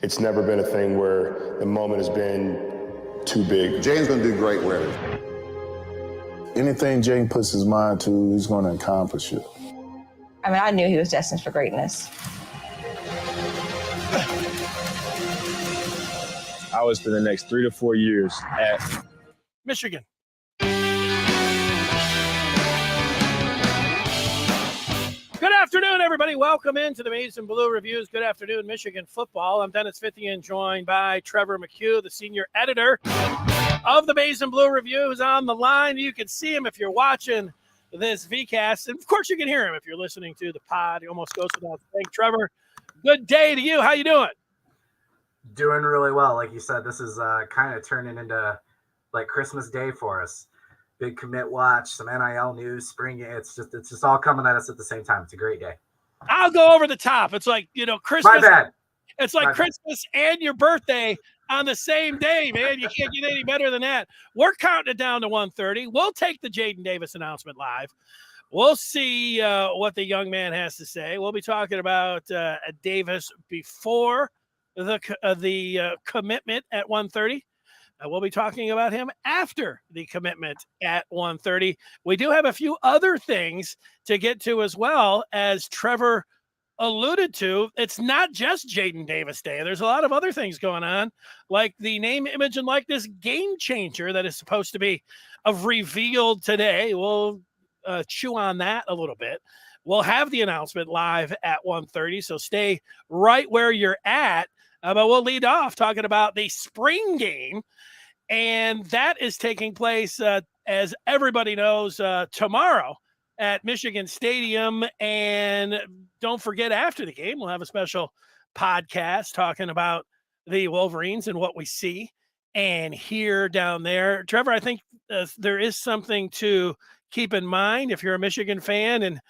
It's never been a thing where the moment has been too big. Jadyn's going to do great with it. Anything Jadyn puts his mind to, he's going to accomplish it. I mean, I knew he was destined for greatness. I would spend the next 3 to 4 years at Michigan. Good afternoon, everybody. Welcome into the Maize and Blue Reviews. Good afternoon, Michigan football. I'm Dennis Fithian, joined by Trevor McCue, the senior editor of the Maize and Blue Review, who's on the line. You can see him if you're watching this VCast, and of course you can hear him if you're listening to the pod. He almost goes without saying. Trevor, good day to you. How you doing? Doing really well. Like you said, this is kind of turning into like Christmas Day for us. Big commit watch, some NIL news, spring. It's just all coming at us at the same time. It's a great day. I'll go over the top. It's like, Christmas. My bad. It's like Christmas and your birthday on the same day, man. You can't get any better than that. We're counting it down to 1:30. We'll take the Jadyn Davis announcement live. We'll see what the young man has to say. We'll be talking about Davis before the commitment at 1:30. We'll be talking about him after the commitment at 1:30. We do have a few other things to get to as well, as Trevor alluded to. It's not just Jadyn Davis Day. There's a lot of other things going on, like the name, image, and likeness game changer that is supposed to be revealed today. We'll chew on that a little bit. We'll have the announcement live at 1:30, so stay right where you're at. But we'll lead off talking about the spring game, and that is taking place, as everybody knows, tomorrow at Michigan Stadium. And don't forget, after the game, we'll have a special podcast talking about the Wolverines and what we see and hear down there. Trevor, I think there is something to keep in mind if you're a Michigan fan, and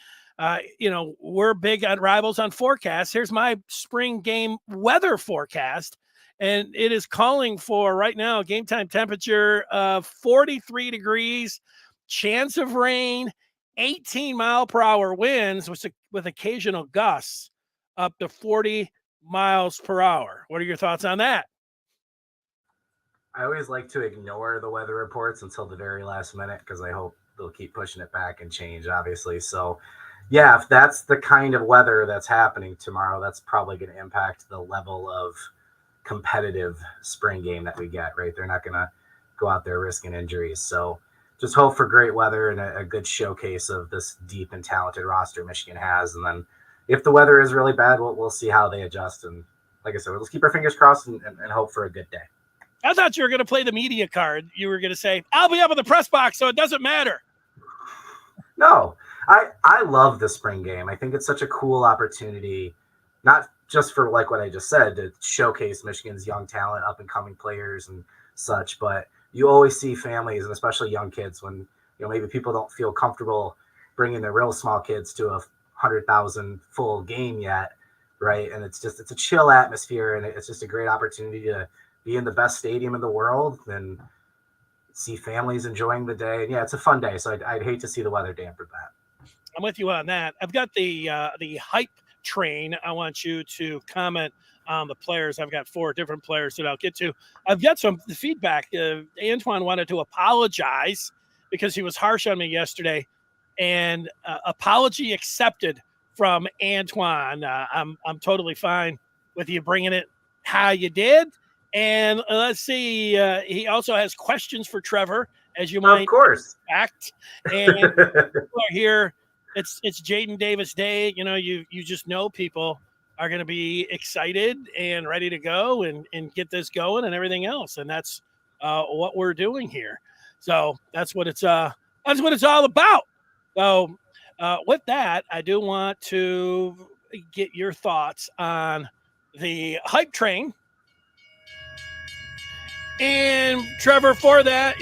we're big on Rivals on forecasts. Here's my spring game weather forecast, and it is calling for right now a game time temperature of 43 degrees, chance of rain, 18-mile-per-hour winds with occasional gusts up to 40 miles per hour. What are your thoughts on that? I always like to ignore the weather reports until the very last minute because I hope they'll keep pushing it back and change, obviously. So, yeah, if that's the kind of weather that's happening tomorrow, that's probably going to impact the level of competitive spring game that we get, right? They're not going to go out there risking injuries. So just hope for great weather and a good showcase of this deep and talented roster Michigan has. And then if the weather is really bad, we'll see how they adjust. And like I said, let's keep our fingers crossed and hope for a good day. I thought you were going to play the media card. You were going to say, I'll be up in the press box, so it doesn't matter. No, I love the spring game. I think it's such a cool opportunity, not just for like what I just said, to showcase Michigan's young talent, up and coming players and such, but you always see families, and especially young kids, when maybe people don't feel comfortable bringing their real small kids to a 100,000 full game yet, right? And it's a chill atmosphere, and it's just a great opportunity to be in the best stadium in the world and see families enjoying the day. And yeah, it's a fun day. So I'd hate to see the weather dampen that. I'm with you on that. I've got the hype train. I want you to comment on the players. I've got 4 different players that I'll get to. I've got some feedback. Antoine wanted to apologize because he was harsh on me yesterday, and apology accepted from Antoine. I'm totally fine with you bringing it how you did. And let's see, he also has questions for Trevor, as you might expect. And people are here. It's Jadyn Davis Day. You just know people are going to be excited and ready to go and get this going and everything else. And that's what we're doing here. So that's what it's all about. So with that, I do want to get your thoughts on the hype train. And Trevor, for that,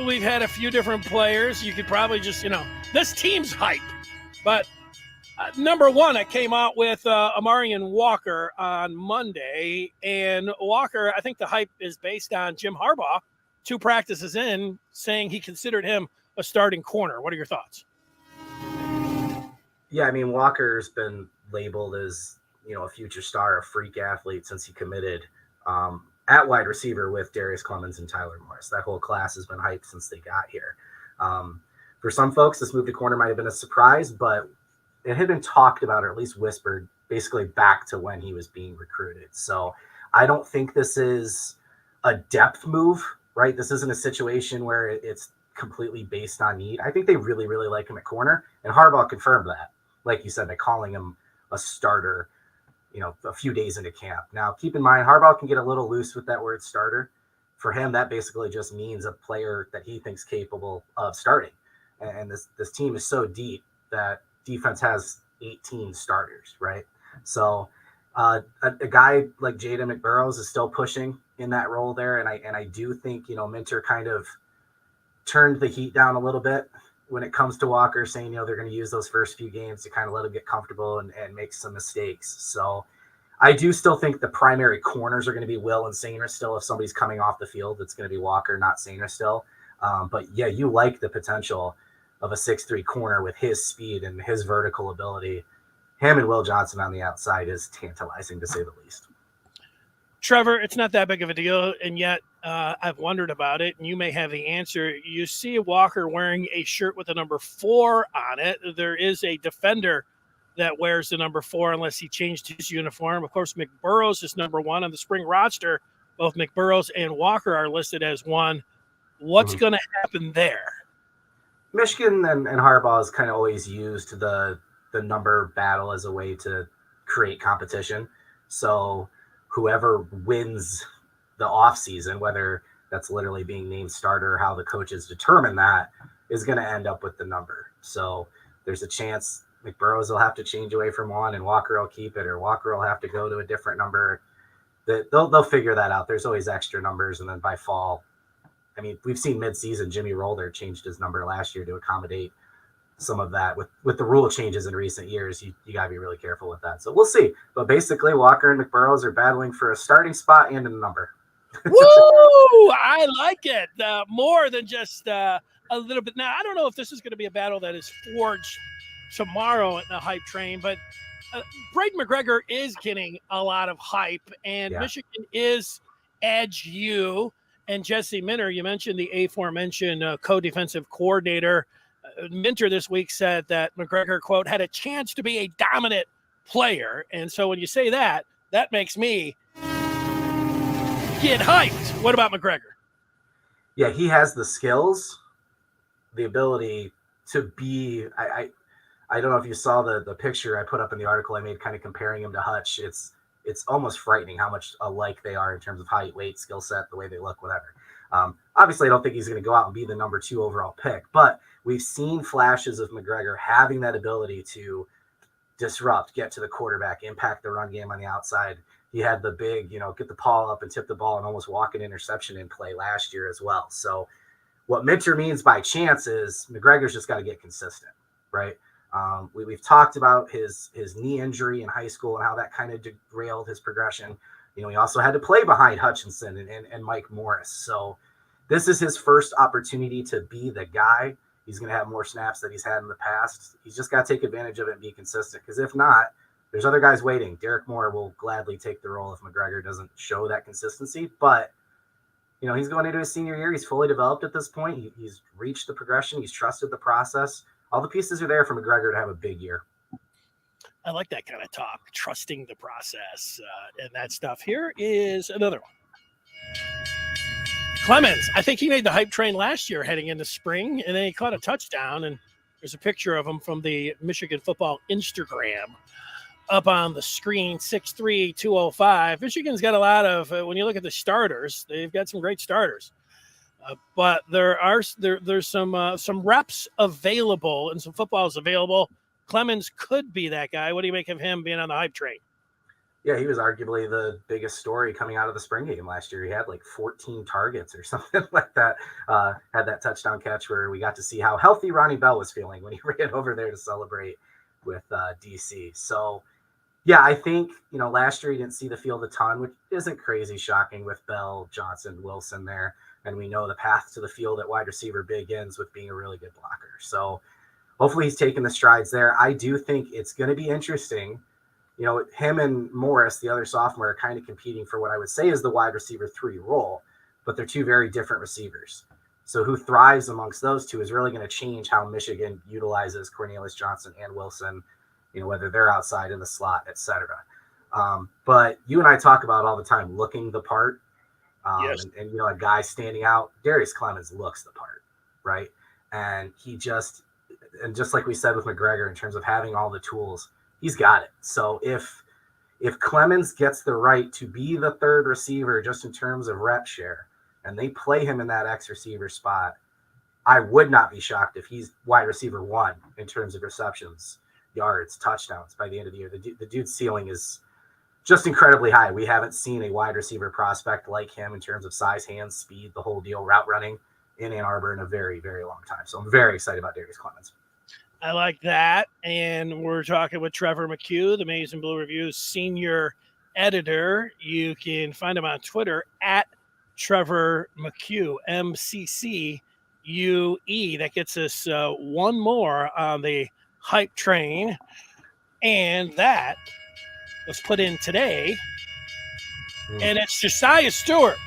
we've had a few different players. You could probably just, this team's hype. But number one, I came out with Amarian Walker on Monday. And Walker, I think the hype is based on Jim Harbaugh, 2 practices in, saying he considered him a starting corner. What are your thoughts? Yeah, I mean, Walker's been labeled as, a future star, a freak athlete since he committed at wide receiver with Darius Clemens and Tyler Morris. That whole class has been hyped since they got here. For some folks, this move to corner might have been a surprise, but it had been talked about, or at least whispered, basically back to when he was being recruited. So I don't think this is a depth move, right? This isn't a situation where it's completely based on need. I think they really, really like him at corner, and Harbaugh confirmed that, like you said, by calling him a starter, a few days into camp. Now, keep in mind, Harbaugh can get a little loose with that word starter. For him, that basically just means a player that he thinks capable of starting. And this team is so deep that defense has 18 starters, right? So a guy like Jadyn McBurrows is still pushing in that role there, and I do think Minter kind of turned the heat down a little bit when it comes to Walker, saying they're going to use those first few games to kind of let him get comfortable and make some mistakes. So I do still think the primary corners are going to be Will and Sainer still. If somebody's coming off the field, it's going to be Walker, not Sainer still. But yeah, you like the potential of a 6'3" corner with his speed and his vertical ability. Him and Will Johnson on the outside is tantalizing, to say the least. Trevor, it's not that big of a deal, and yet I've wondered about it, and you may have the answer. You see Walker wearing a shirt with the number 4 on it. There is a defender that wears the number 4 unless he changed his uniform. Of course, McBurrows is number 1 on the spring roster. Both McBurrows and Walker are listed as 1. What's going to happen there? Michigan and Harbaugh has kind of always used the number battle as a way to create competition. So whoever wins the offseason, whether that's literally being named starter or how the coaches determine that, is going to end up with the number. So there's a chance McBurrows will have to change away from 1 and Walker will keep it, or Walker will have to go to a different number. They'll figure that out. There's always extra numbers, and then by fall, I mean, we've seen midseason Jimmy Rolder changed his number last year to accommodate some of that. With the rule changes in recent years, you got to be really careful with that. So we'll see. But basically, Walker and McBurrows are battling for a starting spot and a number. Woo! I like it. More than just a little bit. Now, I don't know if this is going to be a battle that is forged tomorrow in the hype train, but Braden McGregor is getting a lot of hype, and Michigan is edge you. And Jesse Minter, you mentioned the aforementioned co-defensive coordinator. Minter this week said that McGregor, quote, had a chance to be a dominant player. And so when you say that, that makes me get hyped. What about McGregor? Yeah, he has the skills, the ability to be – I don't know if you saw the picture I put up in the article I made kind of comparing him to Hutch. It's almost frightening how much alike they are in terms of height, weight, skill set, the way they look, whatever. Obviously, I don't think he's going to go out and be the number 2 overall pick, but we've seen flashes of McGregor having that ability to disrupt, get to the quarterback, impact the run game on the outside. He had the big, get the ball up and tip the ball and almost walk an interception in play last year as well. So what Minter means by chance is McGregor's just got to get consistent, right? We've talked about his knee injury in high school and how that kind of derailed his progression. He also had to play behind Hutchinson and Mike Morris. So this is his first opportunity to be the guy. He's going to have more snaps than he's had in the past. He's just got to take advantage of it and be consistent, because if not, there's other guys waiting. Derek Moore will gladly take the role if McGregor doesn't show that consistency. But, he's going into his senior year. He's fully developed at this point. He's reached the progression. He's trusted the process. All the pieces are there for McGregor to have a big year. I like that kind of talk, trusting the process and that stuff. Here is another one. Clemens, I think he made the hype train last year heading into spring, and then he caught a touchdown, and there's a picture of him from the Michigan football Instagram up on the screen, 6'3", 205. Michigan's got a lot of, when you look at the starters, they've got some great starters. But there's some reps available and some footballs available. Clemens could be that guy. What do you make of him being on the hype train? Yeah, he was arguably the biggest story coming out of the spring game last year. He had like 14 targets or something like that. Had that touchdown catch where we got to see how healthy Ronnie Bell was feeling when he ran over there to celebrate with DC. So, yeah, I think, last year he didn't see the field a ton, which isn't crazy shocking with Bell, Johnson, Wilson there. And we know the path to the field at wide receiver begins with being a really good blocker. So hopefully he's taking the strides there. I do think it's going to be interesting him and Morris, the other sophomore, are kind of competing for what I would say is the wide receiver 3 role, but they're two very different receivers. So who thrives amongst those two is really going to change how Michigan utilizes Cornelius Johnson and Wilson, whether they're outside in the slot, et cetera. But you and I talk about all the time looking the part. Yes. And a guy standing out, Darius Clemens looks the part, right? And just like we said with McGregor, in terms of having all the tools, he's got it. So if Clemens gets the right to be the third receiver, just in terms of rep share, and they play him in that X receiver spot, I would not be shocked if he's wide receiver 1 in terms of receptions, yards, touchdowns by the end of the year. The dude's ceiling is just incredibly high. We haven't seen a wide receiver prospect like him in terms of size, hands, speed, the whole deal, route running in Ann Arbor in a very, very long time. So I'm very excited about Darius Clemens. I like that. And we're talking with Trevor McCue, the Maize and Blue Review's senior editor. You can find him on Twitter at Trevor McCue, MCCUE. That gets us one more on the hype train. And that was put in today. And it's Josiah Stewart.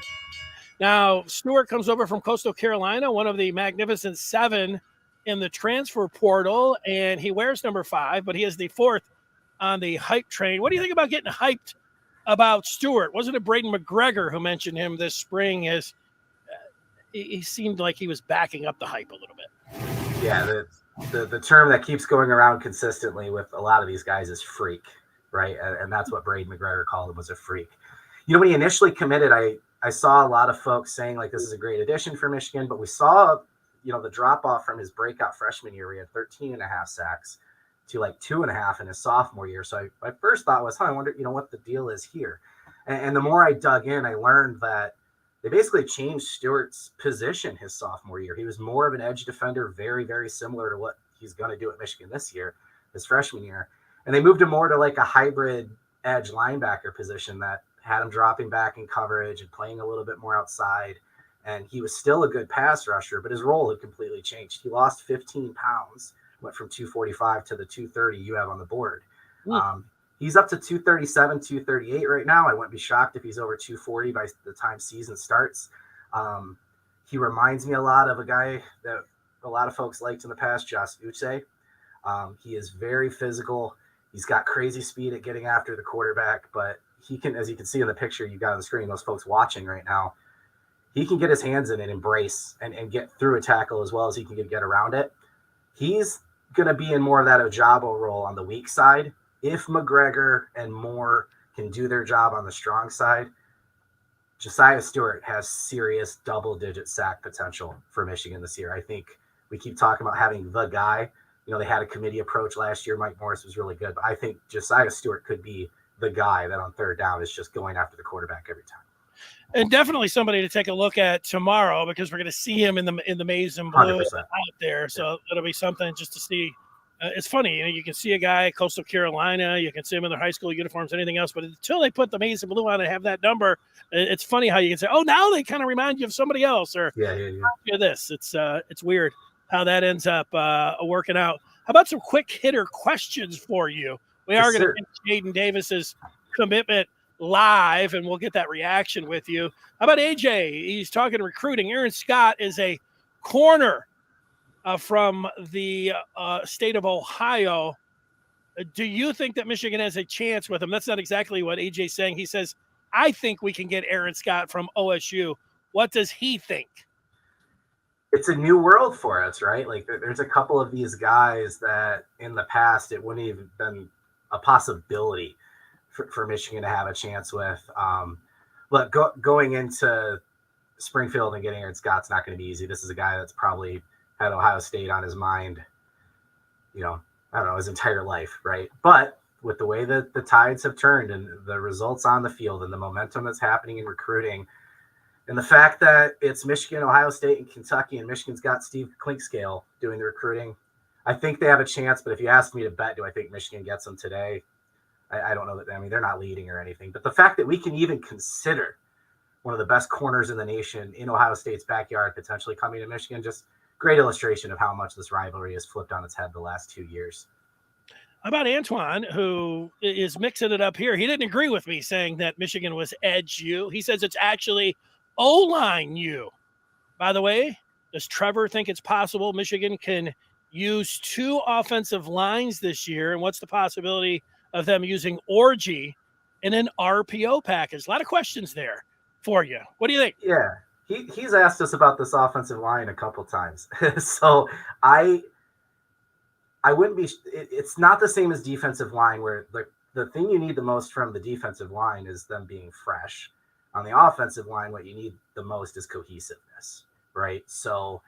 Now, Stewart comes over from Coastal Carolina, one of the Magnificent Seven in the transfer portal, and he wears number 5, but he is the 4th on the hype train. What do you think about getting hyped about Stewart? Wasn't it Braden McGregor who mentioned him this spring? As he seemed like he was backing up the hype a little bit. Yeah, the term that keeps going around consistently with a lot of these guys is freak, right? And that's what Braden McGregor called him, was a freak. When he initially committed, I saw a lot of folks saying, like, this is a great addition for Michigan, but we saw, the drop off from his breakout freshman year. He had 13 and a half sacks to like 2.5 in his sophomore year. So my first thought was, I wonder, what the deal is here. And the more I dug in, I learned that they basically changed Stewart's position his sophomore year. He was more of an edge defender, very, very similar to what he's going to do at Michigan this year, his freshman year. And they moved him more to like a hybrid edge linebacker position that had him dropping back in coverage and playing a little bit more outside. And he was still a good pass rusher, but his role had completely changed. He lost 15 pounds, went from 245 to the 230 you have on the board. He's up to 237, 238 right now. I wouldn't be shocked if he's over 240 by the time season starts. He reminds me a lot of a guy that a lot of folks liked in the past, Josh Uche. He is very physical. He's got crazy speed at getting after the quarterback, but he can, as you can see in the picture you got on the screen, those folks watching right now, he can get his hands in and embrace and get through a tackle as well as he can get around it. He's going to be in more of that Ojabo role on the weak side. If McGregor and Moore can do their job on the strong side, Josiah Stewart has serious double-digit sack potential for Michigan this year. I think we keep talking about having the guy. They had a committee approach last year. Mike Morris was really good. But I think Josiah Stewart could be the guy that on third down is just going after the quarterback every time. And definitely somebody to take a look at tomorrow, because we're going to see him in the Maize and Blue 100%. out there. So it'll be something just to see. It's funny, you can see a guy at Coastal Carolina, you can see him in their high school uniforms, anything else, but until they put the Maize and Blue on and have that number, it's funny how you can say, oh, now they kind of remind you of somebody else, or this. It's weird how that ends up working out. How about some quick hitter questions for you? We are going to get Jadyn Davis's commitment live, and we'll get that reaction with you. How about AJ? He's talking recruiting. Aaron Scott is a corner from the state of Ohio. Do you think that Michigan has a chance with him? That's not exactly what AJ's saying. He says, I think we can get Aaron Scott from OSU. What does he think? It's a new world for us, right? Like, there's a couple of these guys that in the past it wouldn't even been a possibility for Michigan to have a chance with. But going into Springfield and getting Aaron Scott's not going to be easy. This is a guy that's probably had Ohio State on his mind, his entire life, right? But with the way that the tides have turned and the results on the field and the momentum that's happening in recruiting, and the fact that it's Michigan, Ohio State, and Kentucky, and Michigan's got Steve Clinkscale doing the recruiting, I think they have a chance. But if you ask me to bet, do I think Michigan gets them today? I don't know that. I mean, they're not leading or anything. But the fact that we can even consider one of the best corners in the nation in Ohio State's backyard potentially coming to Michigan, just great illustration of how much this rivalry has flipped on its head the last 2 years. How about Antoine, who is mixing it up here? He didn't agree with me saying that Michigan was edge U. He says it's actually O-line U. By the way, does Trevor think it's possible Michigan can use 2 offensive lines this year? And what's the possibility of them using Orgy in an RPO package? A lot of questions there for you. What do you think? Yeah, he's asked us about this offensive line a couple times. So I wouldn't be. It's not the same as defensive line, where the thing you need the most from the defensive line is them being fresh. On the offensive line, what you need the most is cohesiveness, right? So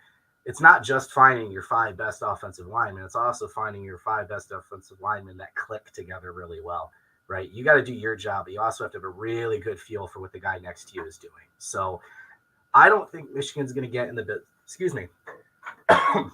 it's not just finding your 5 best offensive linemen. It's also finding your 5 best offensive linemen that click together really well, right? You got to do your job, but you also have to have a really good feel for what the guy next to you is doing. So I don't think Michigan's going to get in the excuse me. I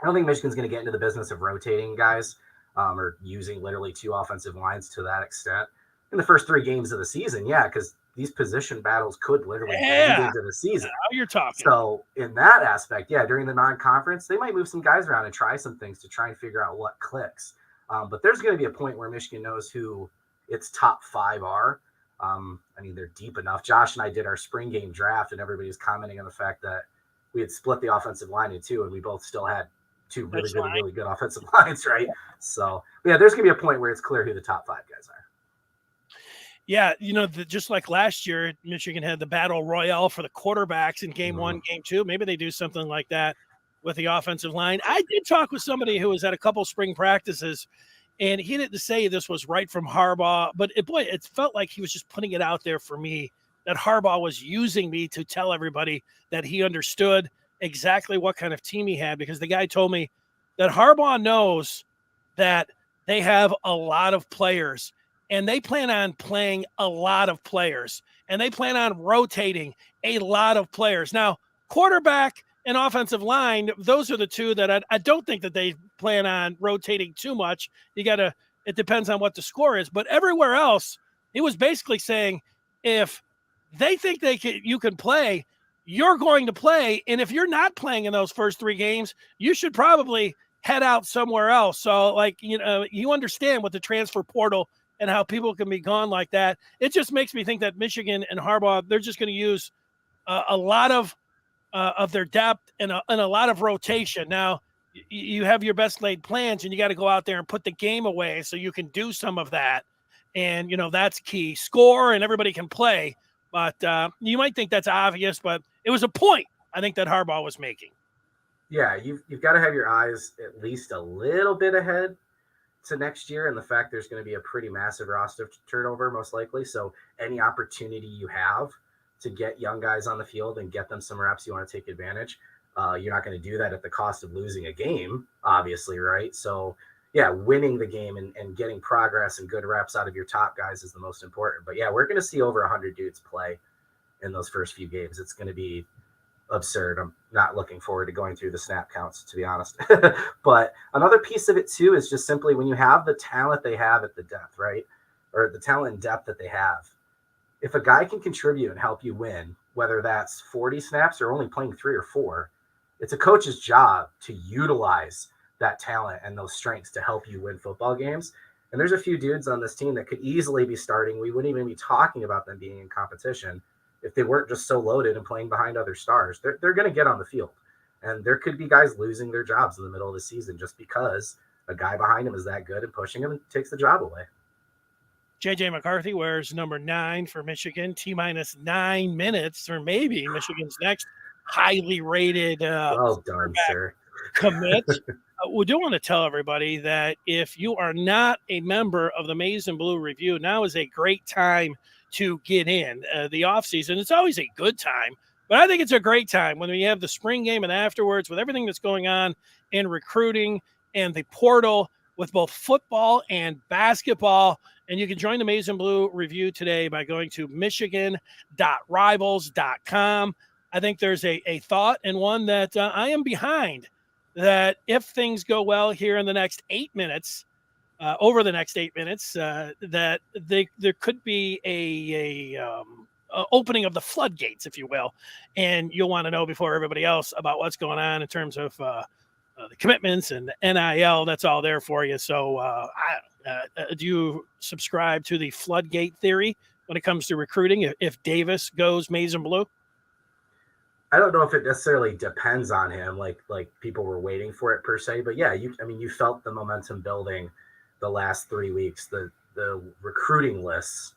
don't think Michigan's going to get into the business of rotating guys or using literally 2 offensive lines to that extent in the first 3 games of the season. Yeah, because these position battles could literally bleed into the season. Now you're talking. So in that aspect, yeah, during the non-conference, they might move some guys around and try some things to try and figure out what clicks. But there's going to be a point where Michigan knows who its top 5 are. I mean, they're deep enough. Josh and I did our spring game draft, and everybody was commenting on the fact that we had split the offensive line in 2, and we both still had 2 really good offensive lines, right? So, yeah, there's going to be a point where it's clear who the top 5 guys are. Yeah, just like last year, Michigan had the battle royale for the quarterbacks in game 1, game 2. Maybe they do something like that with the offensive line. I did talk with somebody who was at a couple spring practices, and he didn't say this was right from Harbaugh, but it felt like he was just putting it out there for me that Harbaugh was using me to tell everybody that he understood exactly what kind of team he had, because the guy told me that Harbaugh knows that they have a lot of players and they plan on playing a lot of players and they plan on rotating a lot of players. Now, quarterback and offensive line, those are the 2 that I don't think that they plan on rotating too much. It depends on what the score is, but everywhere else, he was basically saying, if they think you can play, you're going to play. And if you're not playing in those first 3 games, you should probably head out somewhere else. So you understand with the transfer portal and how people can be gone like that. It just makes me think that Michigan and Harbaugh, they're just going to use a lot of their depth and a lot of rotation. Now you have your best laid plans and you got to go out there and put the game away so you can do some of that. And, that's key. Score and everybody can play. But you might think that's obvious, but it was a point I think that Harbaugh was making. Yeah, you've got to have your eyes at least a little bit ahead to next year, and the fact there's going to be a pretty massive roster turnover most likely. So any opportunity you have to get young guys on the field and get them some reps, you want to take advantage. You're not going to do that at the cost of losing a game, obviously, right? So yeah, winning the game and getting progress and good reps out of your top guys is the most important. But yeah, we're going to see over 100 dudes play in those first few games. It's going to be absurd. I'm not looking forward to going through the snap counts, to be honest. But another piece of it too is just simply when you have the talent they have at the depth, right? Or the talent and depth that they have. If a guy can contribute and help you win, whether that's 40 snaps or only playing 3 or 4, it's a coach's job to utilize that talent and those strengths to help you win football games. And there's a few dudes on this team that could easily be starting. We wouldn't even be talking about them being in competition if they weren't just so loaded and playing behind other stars. They're going to get on the field. And there could be guys losing their jobs in the middle of the season just because a guy behind him is that good and pushing him and takes the job away. J.J. McCarthy wears number 9 for Michigan, T-minus 9 minutes, or maybe Michigan's next highly rated well done, sir. commit. We do want to tell everybody that if you are not a member of the Maize and Blue Review, now is a great time to get in. The offseason, it's always a good time, but I think it's a great time when we have the spring game and afterwards with everything that's going on in recruiting and the portal with both football and basketball. And you can join the Maize and Blue Review today by going to michigan.rivals.com. I think there's a thought and one that I am behind, that if things go well here in the next 8 minutes, over the next 8 minutes, that there could be a opening of the floodgates, if you will. And you'll want to know before everybody else about what's going on in terms of the commitments and the NIL. That's all there for you. So do you subscribe to the floodgate theory when it comes to recruiting? If Davis goes maize and blue? I don't know if it necessarily depends on him, like people were waiting for it per se, but yeah, you felt the momentum building the last 3 weeks. The recruiting lists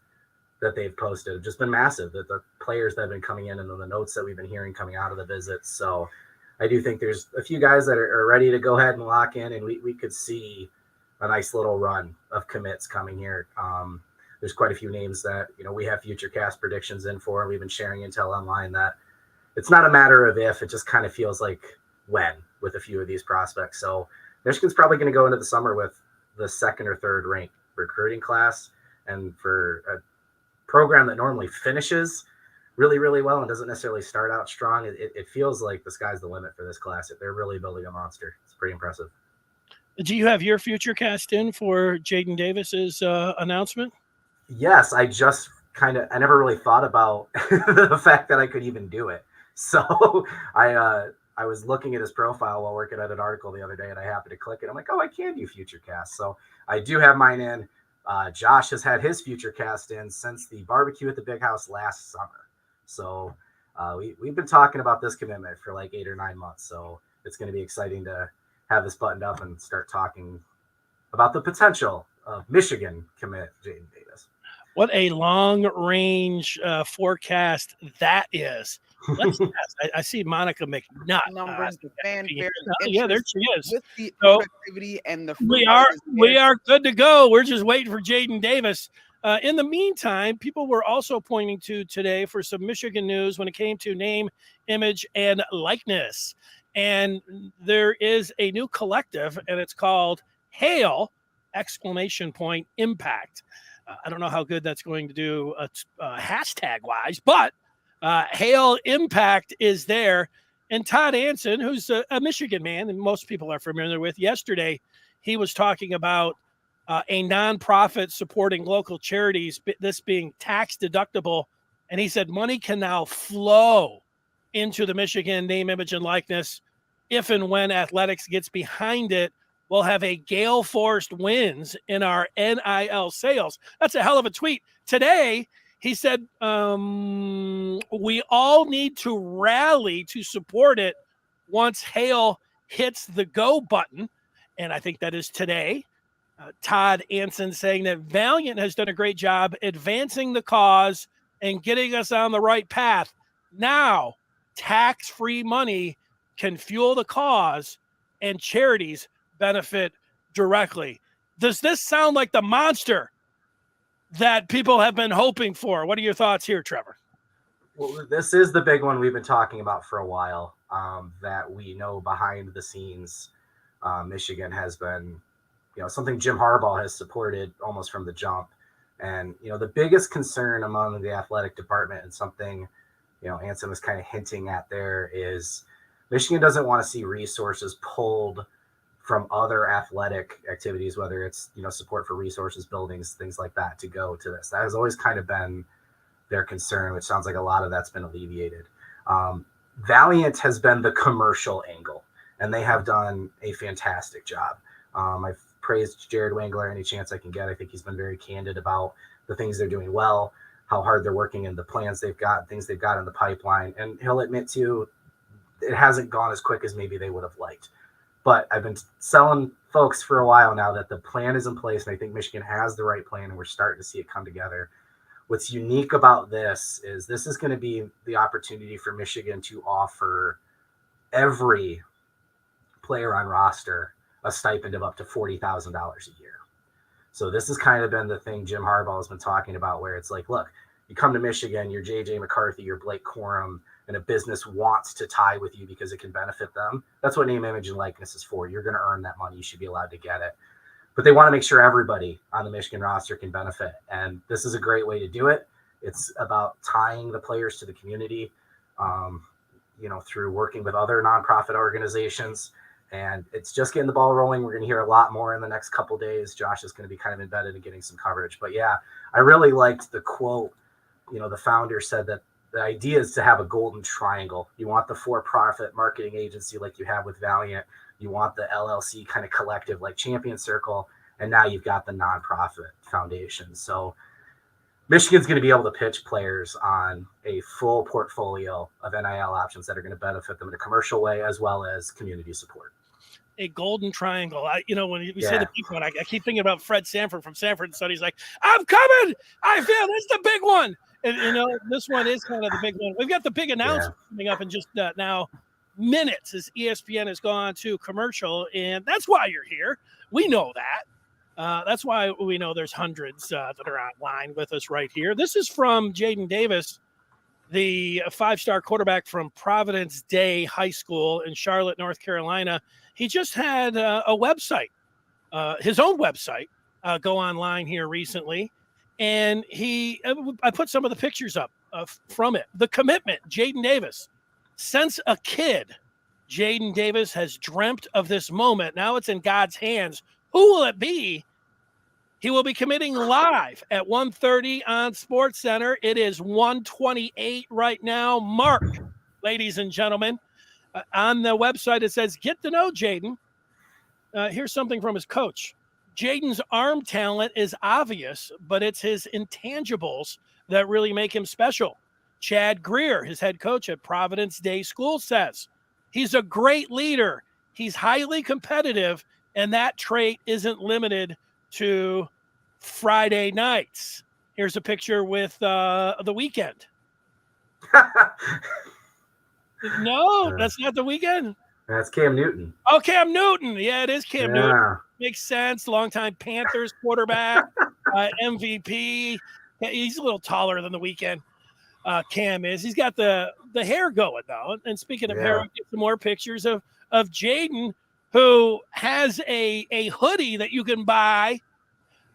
that they've posted have just been massive. That the players that have been coming in and then the notes that we've been hearing coming out of the visits. So I do think there's a few guys that are ready to go ahead and lock in, and we could see a nice little run of commits coming here. There's quite a few names that we have future cast predictions in for, and we've been sharing intel online that it's not a matter of if, it just kind of feels like when with a few of these prospects. So Michigan's probably going to go into the summer with the second or third ranked recruiting class. And for a program that normally finishes really, really well and doesn't necessarily start out strong, it feels like the sky's the limit for this class. They're really building a monster. It's pretty impressive. Do you have your future cast in for Jadyn Davis's announcement? Yes, I never really thought about the fact that I could even do it. So I was looking at his profile while working at an article the other day, and I happened to click it. I'm like, oh, I can do future cast. So I do have mine in. Josh has had his future cast in since the barbecue at the Big House last summer. So we've been talking about this commitment for like 8 or 9 months. So it's going to be exciting to have this buttoned up and start talking about the potential of Michigan commit Jadyn Davis. What a long-range forecast that is. Let's I see Monica McNutt. Numbers, the fanfare, yeah, there she is. With the productivity and the we are good to go. We're just waiting for Jadyn Davis. In the meantime, people were also pointing to today for some Michigan news when it came to name, image, and likeness. And there is a new collective, and it's called Hail! Impact. I don't know how good that's going to do hashtag-wise, but Hail Impact is there. And Todd Anson, who's a Michigan man, and most people are familiar with, yesterday he was talking about a nonprofit supporting local charities, this being tax deductible. And he said money can now flow into the Michigan name, image, and likeness if and when athletics gets behind it. We'll have a gale force wins in our NIL sales. That's a hell of a tweet. Today, he said, we all need to rally to support it once Hail hits the go button. And I think that is today. Todd Anson saying that Valiant has done a great job advancing the cause and getting us on the right path. Now, tax-free money can fuel the cause and charities benefit directly. Does this sound like the monster that people have been hoping for? What are your thoughts here, Trevor? Well, this is the big one we've been talking about for a while, that we know behind the scenes Michigan has been, something Jim Harbaugh has supported almost from the jump. And, the biggest concern among the athletic department, and something, Anson was kind of hinting at there, is Michigan doesn't want to see resources pulled from other athletic activities, whether it's, support for resources, buildings, things like that, to go to this. That has always kind of been their concern, which sounds like a lot of that's been alleviated. Valiant has been the commercial angle, and they have done a fantastic job. I've praised Jared Wangler any chance I can get. I think he's been very candid about the things they're doing well, how hard they're working, and the plans they've got, things they've got in the pipeline. And he'll admit too, it hasn't gone as quick as maybe they would have liked. But I've been selling folks for a while now that the plan is in place, and I think Michigan has the right plan, and we're starting to see it come together. What's unique about this is going to be the opportunity for Michigan to offer every player on roster a stipend of up to $40,000 a year. So this has kind of been the thing Jim Harbaugh has been talking about, where it's like, look, you come to Michigan, you're J.J. McCarthy, you're Blake Corum, and a business wants to tie with you because it can benefit them. That's what name, image, and likeness is for. You're going to earn that money. You should be allowed to get it. But they want to make sure everybody on the Michigan roster can benefit. And this is a great way to do it. It's about tying the players to the community, through working with other nonprofit organizations. And it's just getting the ball rolling. We're going to hear a lot more in the next couple of days. Josh is going to be kind of embedded in getting some coverage. But yeah, I really liked the quote. The founder said that the idea is to have a golden triangle. You want the for-profit marketing agency like you have with Valiant. You want the LLC kind of collective like Champion Circle, and now you've got the nonprofit foundation. So Michigan's going to be able to pitch players on a full portfolio of NIL options that are going to benefit them in a commercial way as well as community support. A golden triangle. When you say the big one, I keep thinking about Fred Sanford from Sanford and Son. He's like, I'm coming. I feel this is the big one. And, this one is kind of the big one. We've got the big announcement coming up in just now minutes as ESPN has gone to commercial. And that's why you're here. We know that. That's why we know there's hundreds that are online with us right here. This is from Jadyn Davis, the 5-star quarterback from Providence Day High School in Charlotte, North Carolina. He just had a website, his own website, go online here recently. And I put some of the pictures up from it. The commitment, Jadyn Davis. Since a kid, Jadyn Davis has dreamt of this moment. Now it's in God's hands. Who will it be? He will be committing live at 1:30 on SportsCenter. It is 1:28 right now. Mark, ladies and gentlemen. On the website, it says, get to know Jadyn. Here's something from his coach. Jadyn's arm talent is obvious, but it's his intangibles that really make him special. Chad Greer, his head coach at Providence Day School, says he's a great leader. He's highly competitive, and that trait isn't limited to Friday nights. Here's a picture with the Weekend. No, that's not the Weekend. That's Cam Newton. Oh, Cam Newton. Yeah, it is Cam Newton. Makes sense. Longtime Panthers quarterback, MVP. He's a little taller than the Weekend. Cam is. He's got the hair going, though. And speaking of hair, we get some more pictures of Jadyn, who has a hoodie that you can buy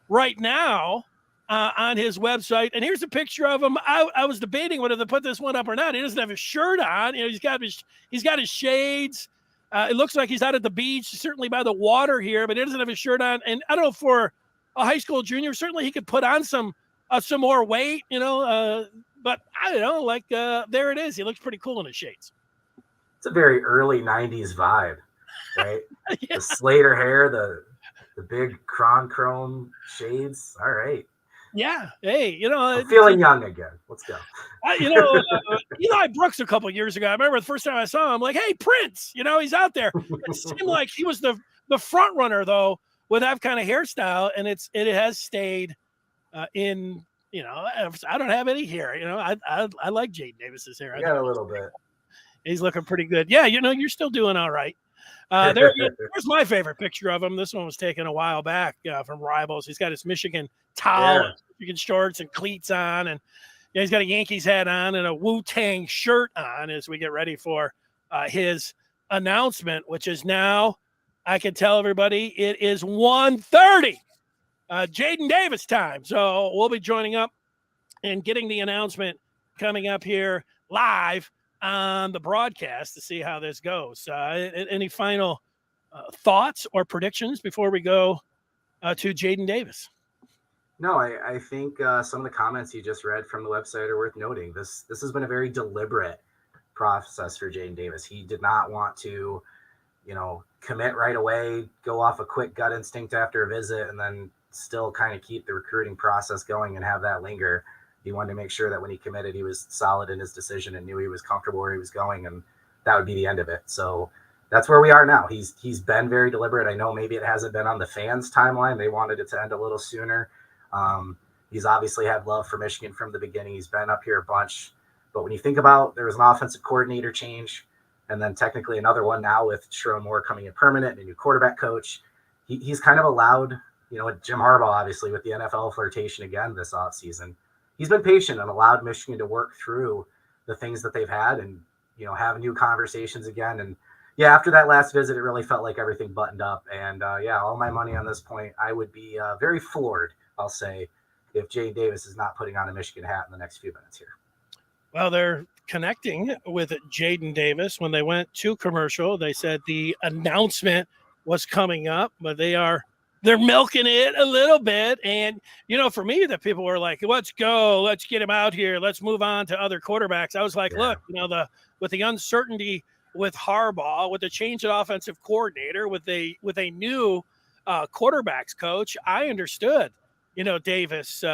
right now on his website. And here's a picture of him. I was debating whether to put this one up or not. He doesn't have his shirt on. He's got his shades. It looks like he's out at the beach, certainly by the water here, but he doesn't have his shirt on. And I don't know, for a high school junior, certainly he could put on some more weight, but I don't know, there it is. He looks pretty cool in his shades. It's a very early 90s vibe, right? Yeah. The Slater hair, the big chrome shades. All right. Yeah. Hey, I'm feeling young again. Let's go. Eli Brooks a couple of years ago, I remember the first time I saw him, like, hey, Prince, he's out there. It seemed like he was the front runner, though, with that kind of hairstyle. And it has stayed in, I don't have any hair. I like Jadyn Davis's hair. I got a little bit. He's looking pretty good. Yeah, you're still doing all right. There's my favorite picture of him. This one was taken a while back from Rivals. He's got his Michigan towel, Michigan shorts and cleats on, and he's got a Yankees hat on and a Wu-Tang shirt on as we get ready for his announcement, which is now, I can tell everybody, it is 1:30. Jadyn Davis time. So we'll be joining up and getting the announcement coming up here live on the broadcast to see how this goes. Any final thoughts or predictions before we go to Jadyn Davis? No, I think some of the comments you just read from the website are worth noting. This has been a very deliberate process for Jadyn Davis. He did not want to, commit right away, go off a quick gut instinct after a visit, and then still kind of keep the recruiting process going and have that linger. He wanted to make sure that when he committed, he was solid in his decision and knew he was comfortable where he was going, and that would be the end of it. So that's where we are now. He's been very deliberate. I know maybe it hasn't been on the fans' timeline. They wanted it to end a little sooner. He's obviously had love for Michigan from the beginning. He's been up here a bunch. But when you think about, there was an offensive coordinator change, and then technically another one now with Sherrod Moore coming in permanent and a new quarterback coach. He's kind of allowed, Jim Harbaugh, obviously, with the NFL flirtation again this offseason. He's been patient and allowed Michigan to work through the things that they've had and, have new conversations again. And after that last visit, it really felt like everything buttoned up. And all my money on this point, I would be very floored, I'll say, if Jadyn Davis is not putting on a Michigan hat in the next few minutes here. Well, they're connecting with Jadyn Davis. When they went to commercial, they said the announcement was coming up, but they're milking it a little bit. And, for me, the people were like, let's go, let's get him out here. Let's move on to other quarterbacks. I was like, look, with the uncertainty with Harbaugh, with a change in offensive coordinator, with a new quarterbacks coach, I understood, Davis,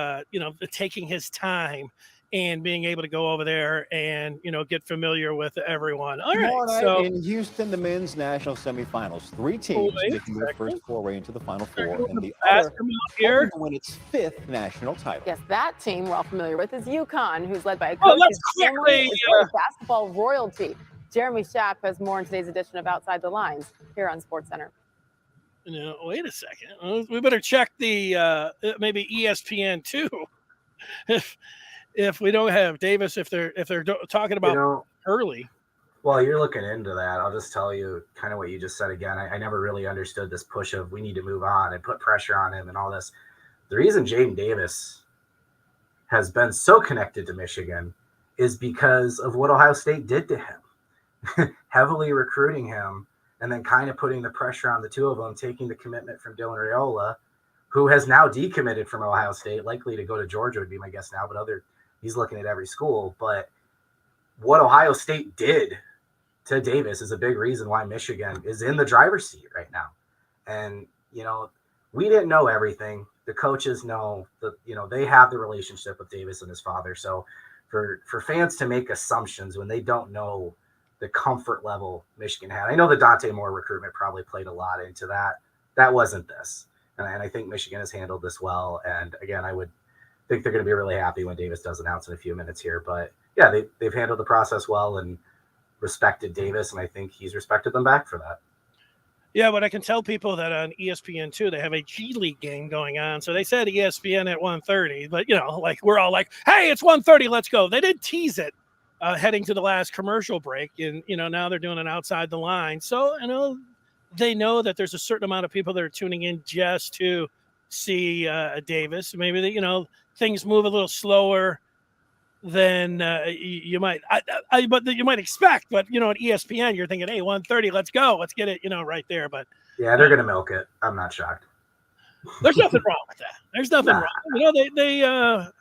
taking his time and being able to go over there and, get familiar with everyone. All Tomorrow right. night So in Houston, the men's national semifinals. 3 teams wait a making their second. first foray into the Final Four, and the Pass other come out here. hoping to win its 5th national title. Yes, that team we're all familiar with is UConn, who's led by a Oh, coach let's whose family quickly, is really basketball royalty. Jeremy Schaap has more in today's edition of Outside the Lines here on SportsCenter. Wait a second. We better check the maybe ESPN too. If we don't have Davis, if they're talking about early. While you're looking into that, I'll just tell you kind of what you just said again. I never really understood this push of we need to move on and put pressure on him and all this. The reason Jadyn Davis has been so connected to Michigan is because of what Ohio State did to him, heavily recruiting him and then kind of putting the pressure on the two of them, taking the commitment from Dylan Raiola, who has now decommitted from Ohio State, likely to go to Georgia would be my guess now, but he's looking at every school. But what Ohio State did to Davis is a big reason why Michigan is in the driver's seat right now. And, we didn't know everything. The coaches know that, they have the relationship with Davis and his father. So for fans to make assumptions when they don't know the comfort level Michigan had, I know the Dante Moore recruitment probably played a lot into that. That wasn't this. And I think Michigan has handled this well. And again, I would think they're going to be really happy when Davis does announce in a few minutes here. But yeah, they've handled the process well and respected Davis. And I think he's respected them back for that. Yeah, but I can tell people that on ESPN too, they have a G League game going on. So they said ESPN at 1:30, but we're all like, hey, it's 1:30, let's go. They did tease it heading to the last commercial break. And, now they're doing an outside the line. So, they know that there's a certain amount of people that are tuning in just to see Davis. Maybe things move a little slower than you might, but you might expect. But at ESPN, you're thinking, hey, 1:30, let's go, let's get it, right there. But yeah, they're gonna milk it. I'm not shocked. There's nothing wrong with that. There's nothing wrong.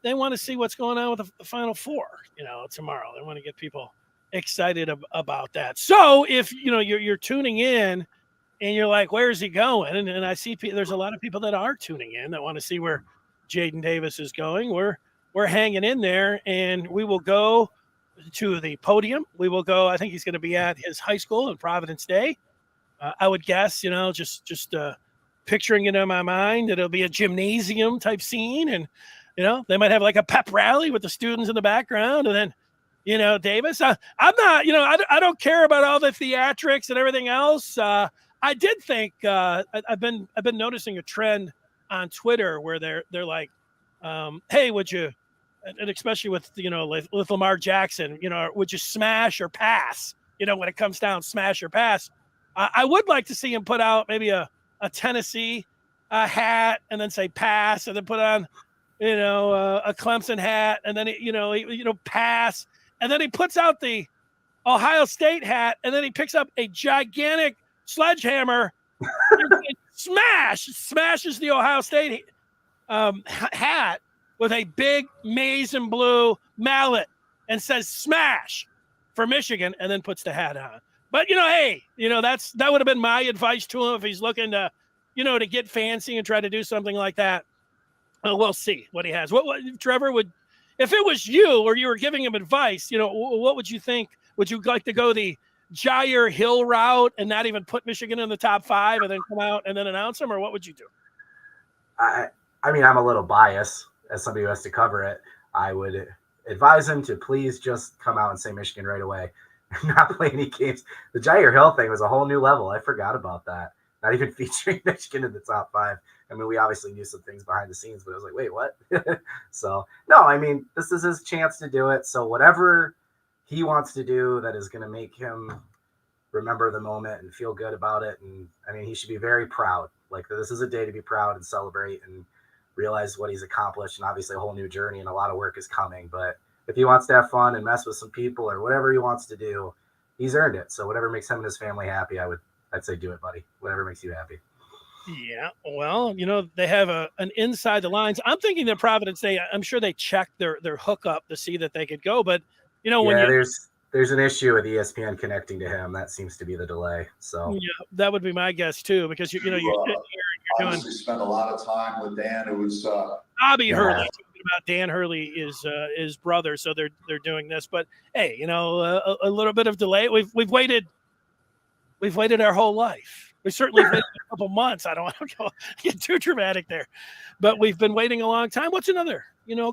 They want to see what's going on with the Final Four. Tomorrow they want to get people excited about that. So if you're tuning in and you're like, where's he going? And I see there's a lot of people that are tuning in that want to see where Jadyn Davis is going. We're hanging in there, and we will go to the podium. We will go. I think he's going to be at his high school in Providence Day. I would guess, just picturing it in my mind, it'll be a gymnasium type scene, and they might have like a pep rally with the students in the background, and then. Davis, I'm not, I don't care about all the theatrics and everything else. I did think I've been noticing a trend on Twitter where they're like, hey, would you, and especially with with Lamar Jackson, would you smash or pass? When it comes down, smash or pass. I would like to see him put out maybe a Tennessee hat and then say pass, and then put on a Clemson hat, and then pass. And then he puts out the Ohio State hat, and then he picks up a gigantic sledgehammer and smashes the Ohio State hat with a big maize and blue mallet and says smash for Michigan, and then puts the hat on. But, hey, that would have been my advice to him if he's looking to, to get fancy and try to do something like that. We'll see what he has. What Trevor would. If it was you or you were giving him advice, what would you think? Would you like to go the Jair Hill route and not even put Michigan in the top 5 and then come out and then announce them, or what would you do? I mean, I'm a little biased as somebody who has to cover it. I would advise him to please just come out and say Michigan right away and not play any games. The Jair Hill thing was a whole new level. I forgot about that. Not even featuring Michigan in the top 5. I mean, we obviously knew some things behind the scenes, but I was like, wait, what? So, no, I mean, this is his chance to do it. So whatever he wants to do that is going to make him remember the moment and feel good about it. And, I mean, he should be very proud. Like, this is a day to be proud and celebrate and realize what he's accomplished. And obviously a whole new journey and a lot of work is coming. But if he wants to have fun and mess with some people or whatever he wants to do, he's earned it. So whatever makes him and his family happy, I'd say do it, buddy. Whatever makes you happy. Yeah, well, they have an inside the lines. I'm thinking that Providence Day, I'm sure they checked their hookup to see that they could go. But, when there's an issue with ESPN connecting to him. That seems to be the delay. So Yeah, that would be my guess too, because you're sitting here and you're doing. Obviously, spent a lot of time with Dan. It was Bobby Hurley talking about Dan Hurley is his brother, so they're doing this. But hey, a little bit of delay. We've waited our whole life. We certainly waited a couple months. I don't want to get too dramatic there, but we've been waiting a long time. What's another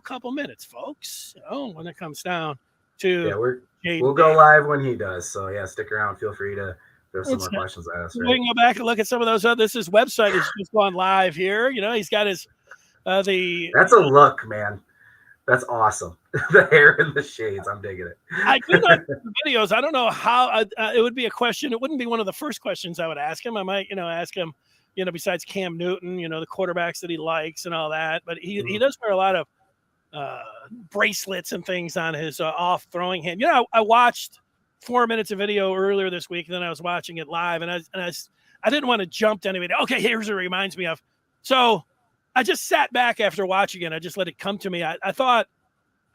couple minutes, folks? When it comes down to we'll go live when he does. So yeah, stick around. Feel free to throw some more questions at us. We can go back and look at some of those. This website is just gone live here. He's got his That's a look, man. That's awesome. The hair and the shades. I'm digging it. I do like the videos. I don't know how it would be a question. It wouldn't be one of the first questions I would ask him. I might, ask him, besides Cam Newton, the quarterbacks that he likes and all that. But he does wear a lot of bracelets and things on his off throwing hand. I watched 4 minutes of video earlier this week, and then I was watching it live, and I didn't want to jump to anybody. Okay, here's what it reminds me of. So I just sat back after watching it. I just let it come to me. I thought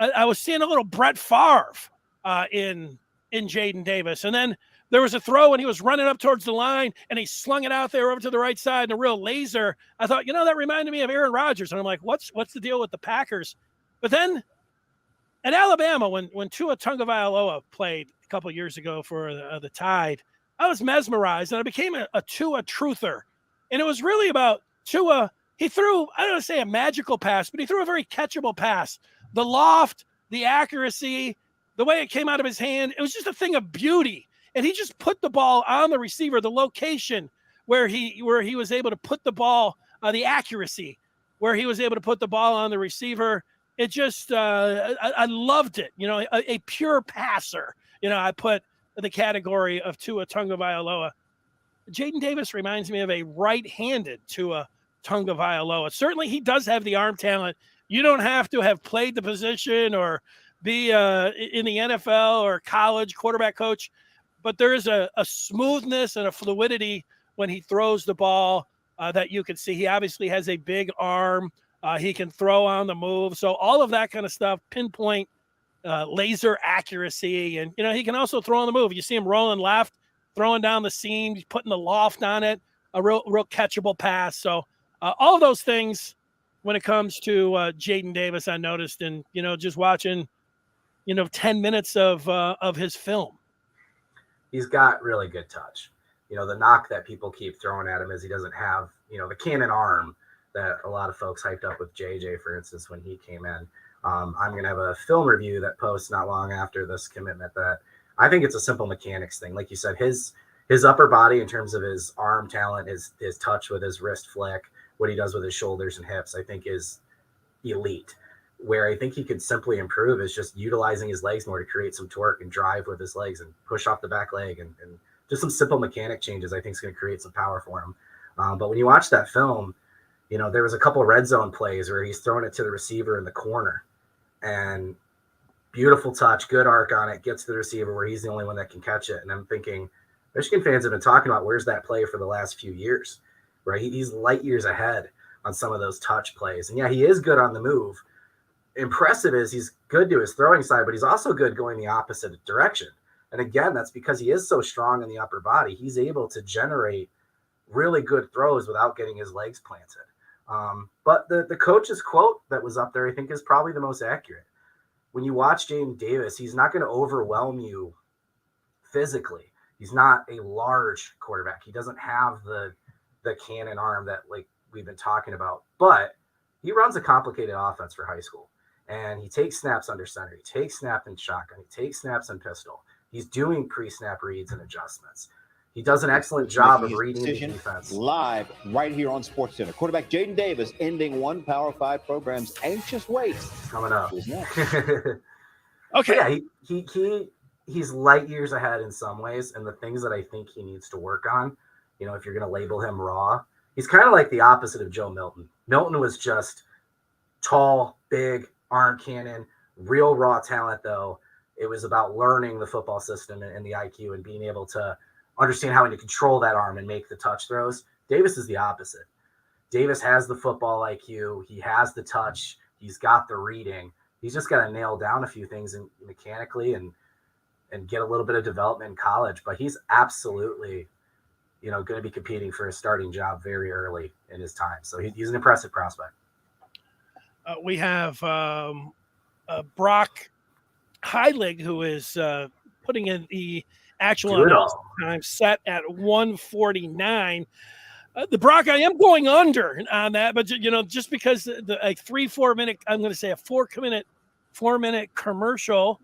I was seeing a little Brett Favre in Jadyn Davis, and then there was a throw, and he was running up towards the line, and he slung it out there over to the right side in a real laser. I thought, that reminded me of Aaron Rodgers, and I'm like, what's the deal with the Packers? But then at Alabama, when Tua Tagovailoa played a couple of years ago for the Tide, I was mesmerized, and I became a Tua truther. And it was really about Tua. He threw, I don't want to say a magical pass, but he threw a very catchable pass. The loft, the accuracy, the way it came out of his hand, it was just a thing of beauty. And he just put the ball on the receiver, the location where he was able to put the ball, the accuracy, where he was able to put the ball on the receiver. It just, I loved it. A pure passer. I put the category of Tua Tagovailoa. Jadyn Davis reminds me of a right-handed Tua Tagovailoa. Certainly, he does have the arm talent. You don't have to have played the position or be in the NFL or college quarterback coach, but there is a smoothness and a fluidity when he throws the ball that you can see. He obviously has a big arm. He can throw on the move. So all of that kind of stuff, pinpoint, laser accuracy. And, he can also throw on the move. You see him rolling left, throwing down the seam, putting the loft on it, a real catchable pass. So all of those things when it comes to Jadyn Davis, I noticed, and, just watching, 10 minutes of his film. He's got really good touch. The knock that people keep throwing at him is he doesn't have, the cannon arm that a lot of folks hyped up with JJ, for instance, when he came in. I'm going to have a film review that posts not long after this commitment that I think it's a simple mechanics thing. Like you said, his upper body in terms of his arm talent, his touch with his wrist flick, what he does with his shoulders and hips, I think is elite. Where I think he could simply improve is just utilizing his legs more to create some torque and drive with his legs and push off the back leg and just some simple mechanic changes I think is going to create some power for him. But when you watch that film, there was a couple of red zone plays where he's throwing it to the receiver in the corner and beautiful touch, good arc on it, gets to the receiver where he's the only one that can catch it. And I'm thinking Michigan fans have been talking about where's that play for the last few years, right? He's light years ahead on some of those touch plays. And yeah, he is good on the move. Impressive is he's good to his throwing side, but he's also good going the opposite direction. And again, that's because he is so strong in the upper body. He's able to generate really good throws without getting his legs planted. But the coach's quote that was up there, I think, is probably the most accurate. When you watch Jadyn Davis, he's not going to overwhelm you physically. He's not a large quarterback. He doesn't have the cannon arm that like we've been talking about, but he runs a complicated offense for high school. And he takes snaps under center. He takes snaps in shotgun. He takes snaps in pistol. He's doing pre-snap reads and adjustments. He does an excellent job of reading the defense. Live right here on SportsCenter. Quarterback Jadyn Davis ending one Power 5 program's anxious wait. Coming up. Okay. Yeah, he's light years ahead in some ways, and the things that I think he needs to work on, if you're going to label him raw, he's kind of like the opposite of Joe Milton. Milton was just tall, big, arm cannon, real raw talent, though. It was about learning the football system and the IQ and being able to understand how to control that arm and make the touch throws. Davis is the opposite. Davis has the football IQ. He has the touch. He's got the reading. He's just got to nail down a few things mechanically and and get a little bit of development in college. But he's absolutely, going to be competing for a starting job very early in his time. So he's an impressive prospect. We have Brock Heilig, who is putting in the actual announcement time set at 1:49. The Brock, I am going under on that, but just because the 3-4 minute, I'm going to say a 4-minute commercial,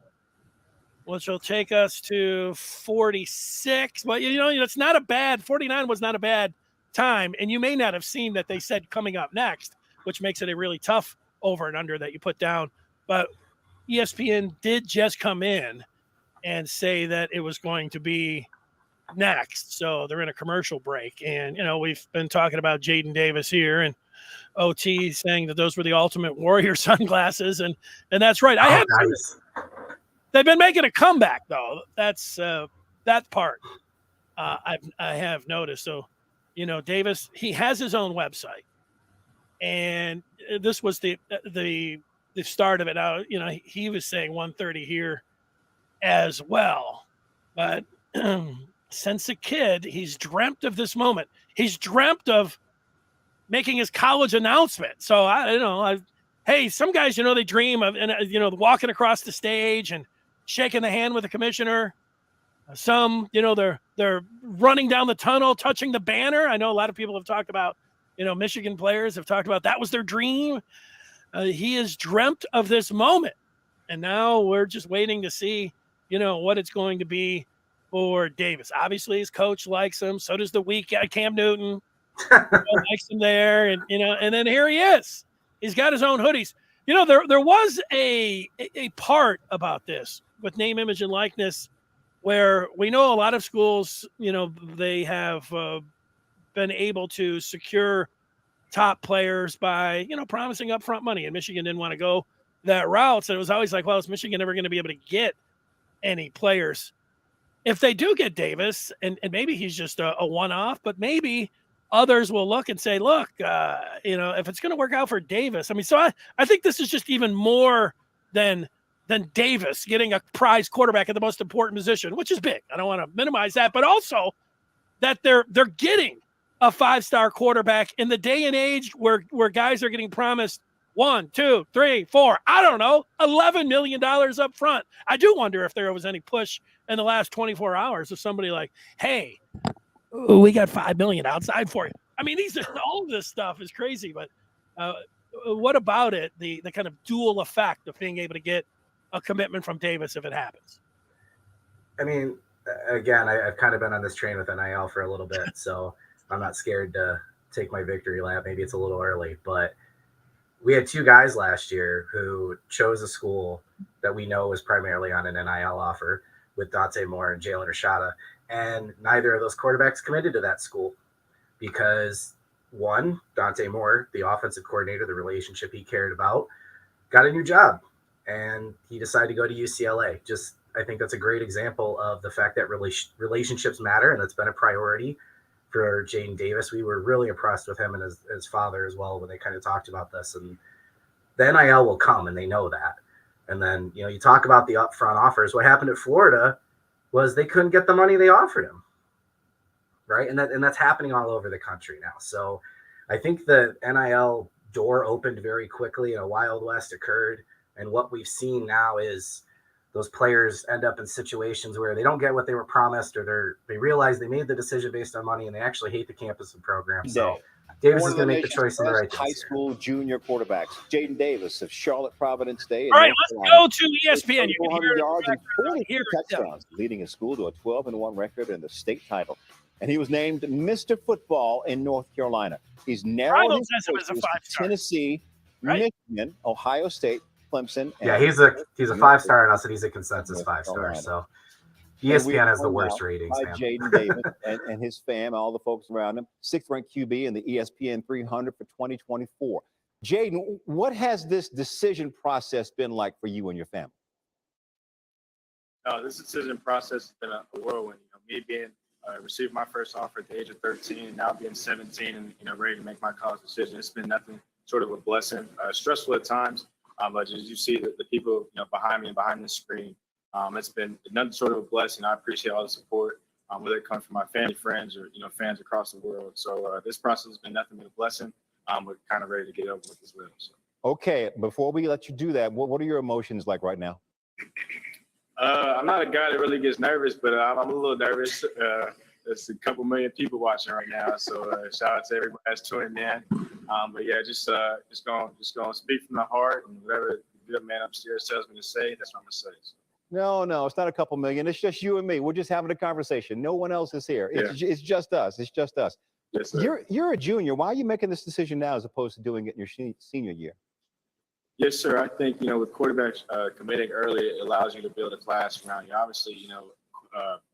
which will take us to 46. But it's not a bad 49 was not a bad time, and you may not have seen that they said coming up next, which makes it a really tough over and under that you put down. But ESPN did just come in and say that it was going to be next. So they're in a commercial break. And, we've been talking about Jadyn Davis here and OT saying that those were the Ultimate Warrior sunglasses. And that's right. They've been making a comeback, though. That's that part I have noticed. So, Davis, he has his own website. And this was the start of it. Now, he was saying 1:30 here as well. But since a kid, he's dreamt of this moment. He's dreamt of making his college announcement. So hey, some guys, they dream of, walking across the stage and shaking the hand with the commissioner. Some, they're running down the tunnel, touching the banner. I know a lot of people have talked about, Michigan players have talked about that was their dream. He has dreamt of this moment. And now we're just waiting to see, what it's going to be for Davis. Obviously, his coach likes him. So does the Cam Newton. Likes him there. And, and then here he is. He's got his own hoodies. There was a part about this with name, image, and likeness where we know a lot of schools, they have been able to secure top players by, promising upfront money. And Michigan didn't want to go that route. So it was always like, well, is Michigan ever going to be able to get any players? If they do get Davis, and maybe he's just a one-off, but maybe others will look and say, look, if it's going to work out for Davis. So I think this is just even more than Davis getting a prize quarterback at the most important position, which is big. I don't want to minimize that, but also that they're getting a 5-star quarterback in the day and age where guys are getting promised $1, $2, $3, $4, I don't know, $11 million up front. I do wonder if there was any push in the last 24 hours of somebody like, hey, we got $5 million outside for you. All of this stuff is crazy, but what about it? The kind of dual effect of being able to get a commitment from Davis if it happens. Again, I've kind of been on this train with NIL for a little bit, so I'm not scared to take my victory lap. Maybe it's a little early, but we had 2 guys last year who chose a school that we know was primarily on an NIL offer with Dante Moore and Jalen Rashada. And neither of those quarterbacks committed to that school because, one, Dante Moore, the offensive coordinator, the relationship he cared about, got a new job. And he decided to go to UCLA. I think that's a great example of the fact that relationships matter, and that's been a priority for Jadyn Davis. We were really impressed with him and his father as well when they kind of talked about this. And the NIL will come, and they know that. And then, you talk about the upfront offers. What happened at Florida was they couldn't get the money they offered him, right? And that's happening all over the country now. So I think the NIL door opened very quickly and a Wild West occurred. And what we've seen now is those players end up in situations where they don't get what they were promised, or they realize they made the decision based on money and they actually hate the campus and program. So Davis is going to make the choice in the right high school junior quarterbacks. Jadyn Davis of Charlotte Providence Day. All right, let's go to ESPN. You can hear yards and 42 touchdowns, leading his school to a 12-1 record and the state title. And he was named Mr. Football in North Carolina. He's narrowed his choices to Tennessee, Michigan, Ohio State, Clemson. Yeah, he's a 5-star, and I said he's a consensus 5-star. So ESPN has the worst ratings. Jadyn Davis and his fam, all the folks around him, 6th-ranked QB in the ESPN 300 for 2024. Jadyn, what has this decision process been like for you and your family? This decision process has been a whirlwind. Me being received my first offer at the age of 13, and now being 17 and ready to make my college decision. It's been nothing short of a blessing. Stressful at times, but as you see the people behind me and behind the screen, It's been nothing short of a blessing. I appreciate all the support, whether it comes from my family, friends, or fans across the world. So this process has been nothing but a blessing. We're kind of ready to get over with as well. So. Okay, before we let you do that, what are your emotions like right now? I'm not a guy that really gets nervous, but I'm a little nervous. There's a couple million people watching right now, so shout out to everybody that's tuning in. But yeah, just gonna speak from the heart, and whatever the good man upstairs tells me to say, that's what I'm gonna say. So. No, it's not a couple million. It's just you and me. We're just having a conversation. No one else is here. It's just us. It's just us. Yes, sir. You're a junior. Why are you making this decision now as opposed to doing it in your senior year? Yes, sir. I think, with quarterbacks committing early, it allows you to build a class around you. Obviously,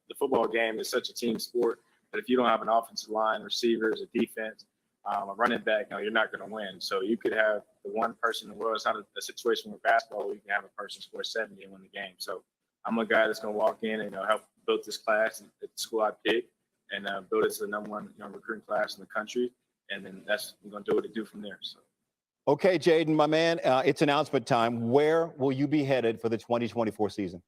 the football game is such a team sport that if you don't have an offensive line, receivers, a defense, a running back, you're not going to win. So you could have the one person in the world. It's not a situation with basketball where you can have a person score 70 and win the game. So I'm a guy that's going to walk in and help build this class at the school I picked and build it to the number one recruiting class in the country. And then we're going to do what to do from there. So. Okay, Jadyn, my man, it's announcement time. Where will you be headed for the 2024 season?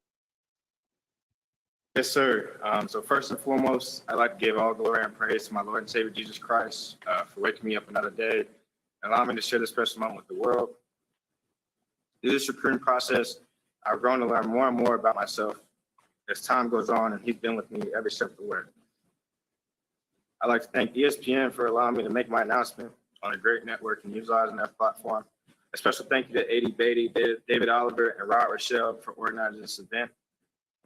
Yes, sir. So first and foremost, I'd like to give all glory and praise to my Lord and Savior Jesus Christ for waking me up another day and allowing me to share this special moment with the world. Through this recruiting process, I've grown to learn more and more about myself as time goes on, and He's been with me every step of the way. I'd like to thank ESPN for allowing me to make my announcement on a great network and utilizing that platform. A special thank you to A.D. Beatty, David Oliver, and Rod Rochelle for organizing this event.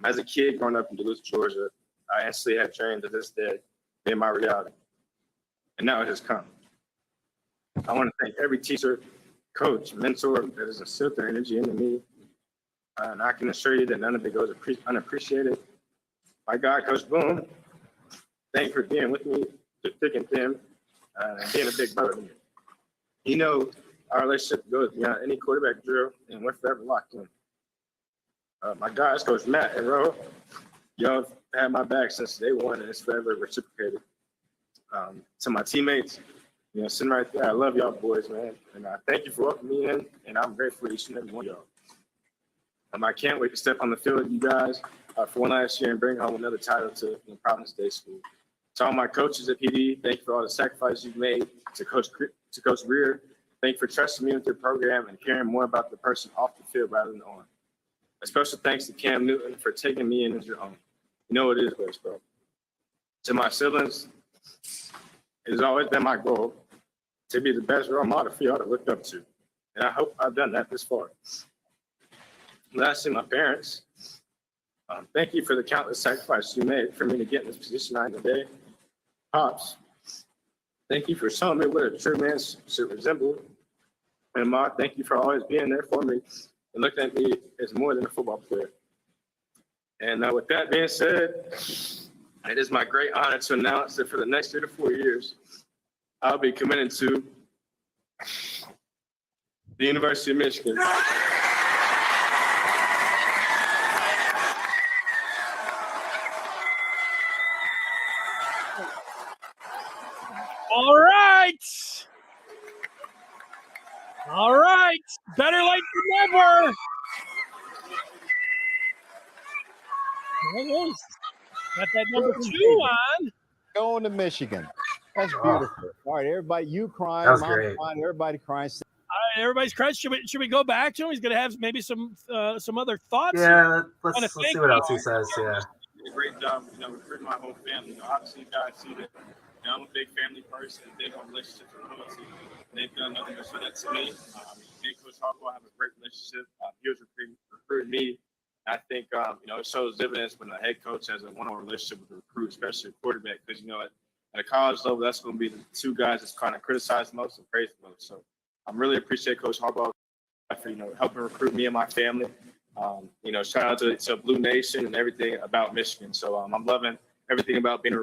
As a kid growing up in Duluth, Georgia, I instantly had dreams of this day being my reality. And now it has come. I want to thank every teacher, coach, mentor that has instilled their energy into me. And I can assure you that none of it goes unappreciated. My God, Coach Boone, thank you for being with me through thick and thin and being a big brother to me. Our relationship goes beyond any quarterback drill, and we're forever locked in. My guys, Coach Matt and Ro, y'all have had my back since day one, and it's forever reciprocated. To my teammates, sitting right there, I love y'all boys, man. And I thank you for welcoming me in, and I'm grateful for each and every one of y'all. I can't wait to step on the field with you guys for one last year and bring home another title to Providence Day School. To all my coaches at PD, thank you for all the sacrifices you've made. To Coach Rear, thank you for trusting me with your program and caring more about the person off the field rather than on. A special thanks to Cam Newton for taking me in as your own. You know it is, bro. To my siblings, it has always been my goal to be the best role model for y'all to look up to. And I hope I've done that this far. Lastly, my parents, thank you for the countless sacrifices you made for me to get in this position I'm in today. Pops, thank you for showing me what a true man should resemble. And Ma, thank you for always being there for me and looking at me as more than a football player. And with that being said, it is my great honor to announce that for the next 3 to 4 years, I'll be committing to the University of Michigan. All right. All right. Better late than never. There it is. Got that number 2 on. Going to Michigan. That's beautiful. All right, everybody, you crying, That was Mom great. crying, everybody crying. All right, everybody's crying. Should we go back to him? He's going to have maybe some other thoughts. Yeah, let's see what else he says. Yeah. Did a great job, recruiting my whole family. Obviously, you guys see that I'm a big family person, big on relationships and loyalty. They've done nothing but show that to me. Me and Coach Harbaugh have a great relationship. He was recruiting me. I think, it shows dividends when the head coach has a one-on-one relationship with the recruit, especially a quarterback, because, at a college level, that's going to be the two guys that's kind of criticized most and praised most. So I really appreciate Coach Harbaugh for, helping recruit me and my family. Shout out to Blue Nation and everything about Michigan. So I'm loving everything about being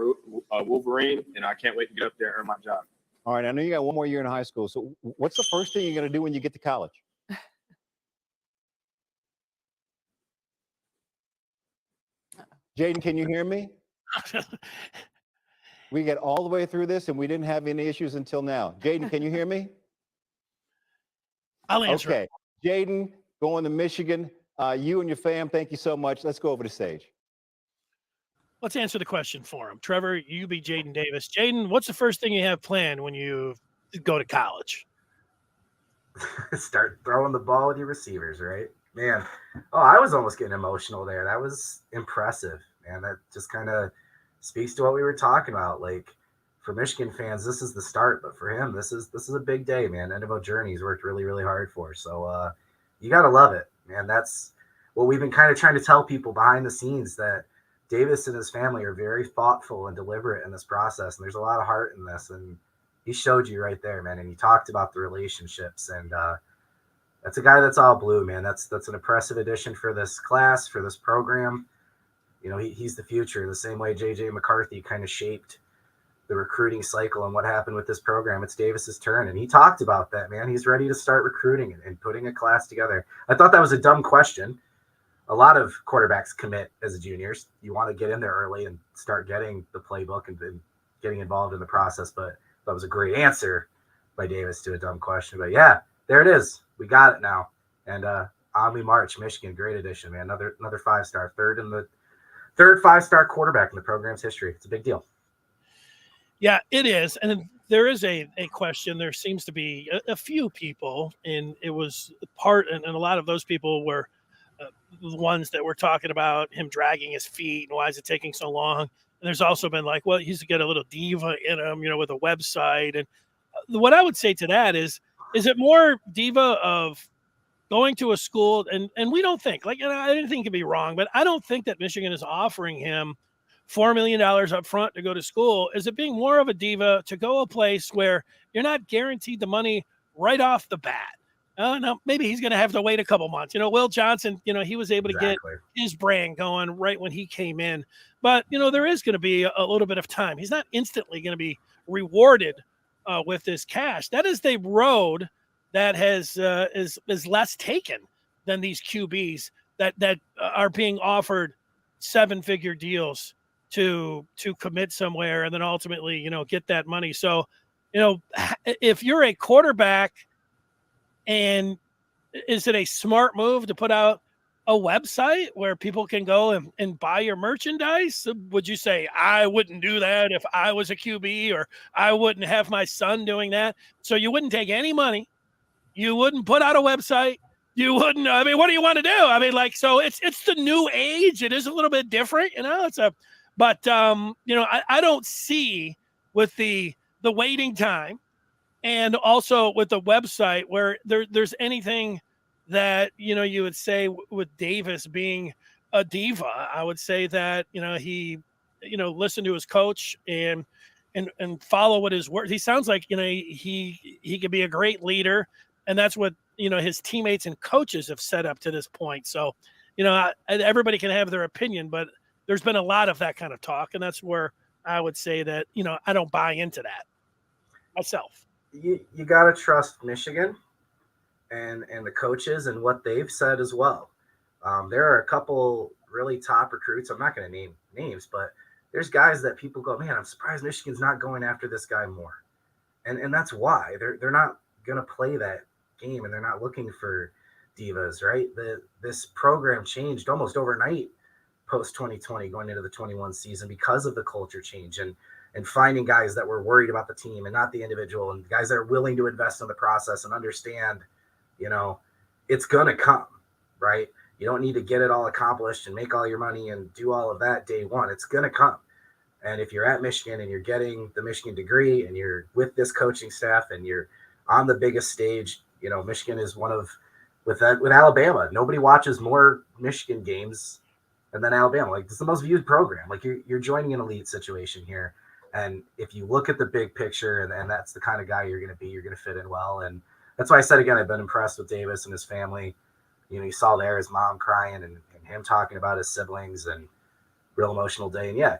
a Wolverine, and I can't wait to get up there and earn my job. All right, I know you got one more year in high school. So what's the first thing you're going to do when you get to college? Jadyn, can you hear me? We get all the way through this, and we didn't have any issues until now. Jadyn, can you hear me? I'll answer. Okay. Jadyn, going to Michigan. You and your fam, thank you so much. Let's go over to Sage. Let's answer the question for him. Trevor, you be Jadyn Davis. Jadyn, what's the first thing you have planned when you go to college? Start throwing the ball with your receivers, right? Man, I was almost getting emotional there. That was impressive, man. That just kind of speaks to what we were talking about. Like, for Michigan fans, this is the start, but for him, this is a big day, man. End of a journey he's worked really, really hard for. So you got to love it, man. That's what we've been kind of trying to tell people behind the scenes, that Davis and his family are very thoughtful and deliberate in this process, and there's a lot of heart in this, and he showed you right there, man. And he talked about the relationships, and that's a guy that's all blue, man. That's an impressive addition for this class, for this program. You know, he's the future. The same way J.J. McCarthy kind of shaped the recruiting cycle and what happened with this program. It's Davis's turn, and he talked about that, man. He's ready to start recruiting and putting a class together. I thought that was a dumb question. A lot of quarterbacks commit as juniors. You want to get in there early and start getting the playbook and getting involved in the process. But that was a great answer by Davis to a dumb question. But yeah, there it is. We got it now. And Omni March, Michigan, great addition, man. Another 5-star, third 5-star quarterback in the program's history. It's a big deal. Yeah, it is. And there is a question. There seems to be a few people, and it was and a lot of those people were the ones that were talking about him dragging his feet and why is it taking so long. And there's also been like, well, he's got a little diva in him, with a website. And what I would say to that is it more diva of going to a school, and we don't think, I didn't think it'd be wrong, but I don't think that Michigan is offering him $4 million up front to go to school. Is it being more of a diva to go a place where you're not guaranteed the money right off the bat? No, maybe he's going to have to wait a couple months. Will Johnson, he was able to get his brand going right when he came in. But, there is going to be a little bit of time. He's not instantly going to be rewarded with this cash. That is the road that is less taken than these QBs that are being offered 7-figure deals to commit somewhere and then ultimately, get that money. So, if you're a quarterback, and is it a smart move to put out a website where people can go and buy your merchandise? Would you say, I wouldn't do that if I was a QB, or I wouldn't have my son doing that? So you wouldn't take any money. You wouldn't put out a website. You wouldn't. What do you want to do? So it's the new age. It is a little bit different, but I don't see with the waiting time, and also with the website where there's anything that, you would say with Davis being a diva. I would say that, he, listened to his coach and follow what his word. He sounds like, he could be a great leader. And that's what, his teammates and coaches have set up to this point. So, everybody can have their opinion, but there's been a lot of that kind of talk. And that's where I would say that, I don't buy into that myself. You got to trust Michigan and the coaches and what they've said as well. There are a couple really top recruits. I'm not going to name names, but there's guys that people go, man, I'm surprised Michigan's not going after this guy more. And that's why they're not going to play that game, and they're not looking for divas, right? This program changed almost overnight post 2020 going into the 21 season because of the culture change and finding guys that were worried about the team and not the individual, and guys that are willing to invest in the process and understand, it's going to come, right? You don't need to get it all accomplished and make all your money and do all of that day one. It's going to come. And if you're at Michigan and you're getting the Michigan degree and you're with this coaching staff and you're on the biggest stage, Michigan is with Alabama. Nobody watches more Michigan games than Alabama. It's the most viewed program. You're joining an elite situation here. And if you look at the big picture, and that's the kind of guy you're going to be, you're going to fit in well. And that's why I said, again, I've been impressed with Davis and his family. You saw there his mom crying and him talking about his siblings, and real emotional day. And yeah,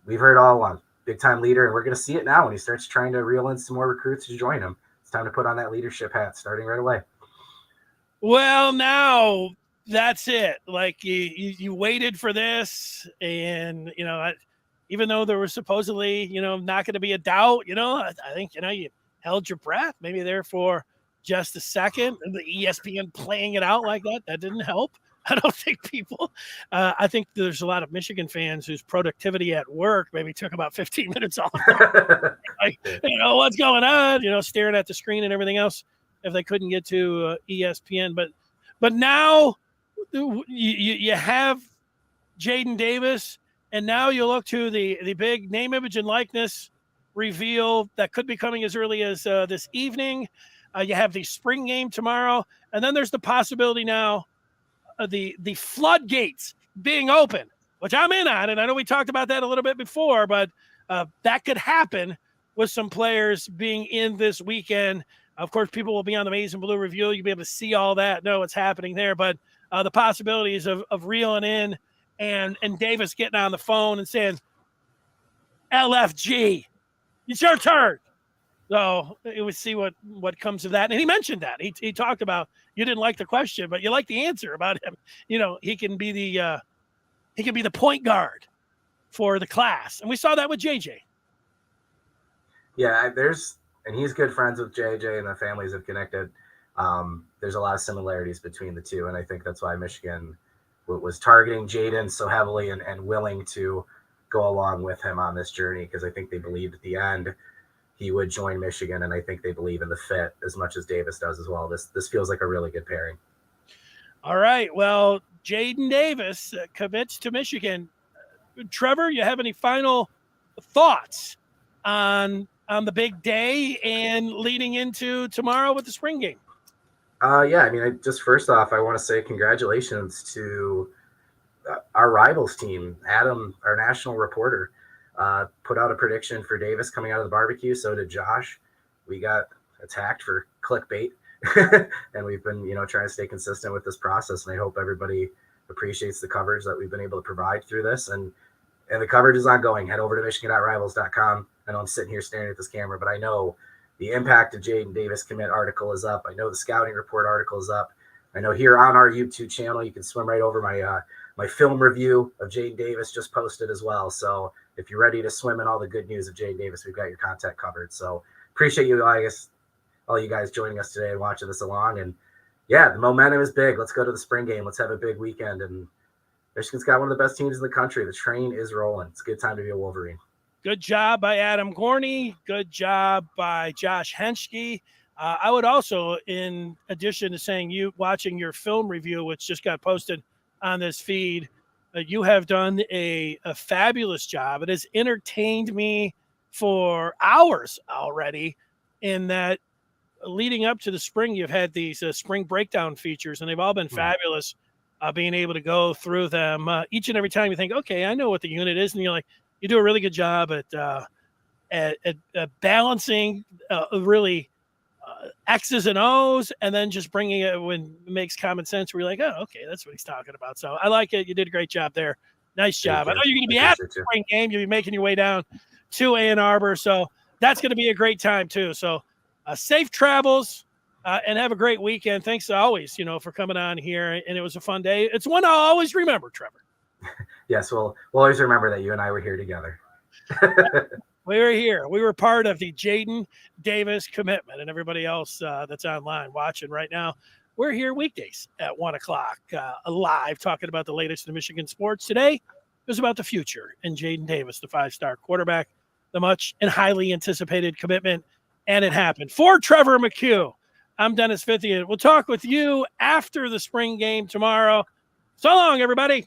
we've heard all along, big time leader. And we're going to see it now when he starts trying to reel in some more recruits to join him. It's time to put on that leadership hat starting right away. Well, now that's it. You waited for this, and, even though there was supposedly, not going to be a doubt, I think, you held your breath, maybe there for just a second. And the ESPN playing it out like that didn't help. I don't think people, I think there's a lot of Michigan fans whose productivity at work maybe took about 15 minutes off. Like, what's going on, staring at the screen and everything else if they couldn't get to ESPN. But now you have Jadyn Davis, and now you look to the big name, image, and likeness reveal that could be coming as early as this evening. You have the spring game tomorrow, and then there's the possibility now the floodgates being open, which I'm in on, and I know we talked about that a little bit before, but that could happen with some players being in this weekend. Of course, people will be on the Maize and Blue review. You'll be able to see all that, know what's happening there, but the possibilities of reeling in and Davis getting on the phone and saying, LFG, it's your turn. So we'll see what comes of that. And he mentioned that. He talked about, you didn't like the question, but you like the answer about him. He can be the point guard for the class. And we saw that with JJ. Yeah, and he's good friends with JJ, and the families have connected. There's a lot of similarities between the two, and I think that's why Michigan was targeting Jadyn so heavily and willing to go along with him on this journey, because I think they believed at the end he would join Michigan, and I think they believe in the fit as much as Davis does as well. This feels like a really good pairing. All right, well, Jadyn Davis commits to Michigan. Trevor, you have any final thoughts on the big day and leading into tomorrow with the spring game? Yeah, I mean, just first off, I want to say congratulations to our rivals team. Adam, our national reporter, put out a prediction for Davis coming out of the barbecue. So did Josh. We got attacked for clickbait, and we've been, trying to stay consistent with this process. And I hope everybody appreciates the coverage that we've been able to provide through this. And the coverage is ongoing. Head over to michigan.rivals.com. I know I'm sitting here staring at this camera, but I know the impact of Jadyn Davis commit article is up. I know the scouting report article is up. I know here on our YouTube channel, you can swim right over my film review of Jadyn Davis just posted as well. So if you're ready to swim in all the good news of Jadyn Davis, we've got your content covered. So appreciate you, all you guys joining us today and watching this along. And yeah, the momentum is big. Let's go to the spring game. Let's have a big weekend. And Michigan's got one of the best teams in the country. The train is rolling. It's a good time to be a Wolverine. Good job by Adam Gorney. Good job by Josh Henschke. I would also, in addition to saying you watching your film review, which just got posted on this feed, you have done a fabulous job. It has entertained me for hours already, in that leading up to the spring, you've had these spring breakdown features, and they've all been fabulous, being able to go through them. Each and every time you think, okay, I know what the unit is, and you're like, you do a really good job at balancing really X's and O's, and then just bringing it when it makes common sense, where you're like, oh, okay, that's what he's talking about. So I like it. You did a great job there. Nice job. I know you're going to be at the spring game. You'll be making your way down to Ann Arbor. So that's going to be a great time too. So safe travels and have a great weekend. Thanks always, for coming on here. And it was a fun day. It's one I'll always remember, Trevor. Yes, we'll always remember that you and I were here together. We were here. We were part of the Jadyn Davis commitment, and everybody else that's online watching right now. We're here weekdays at 1:00 live, talking about the latest in Michigan sports. Today is about the future and Jadyn Davis, the 5-star quarterback, the much and highly anticipated commitment, and it happened. For Trevor McCue, I'm Dennis Fithian. We'll talk with you after the spring game tomorrow. So long, everybody.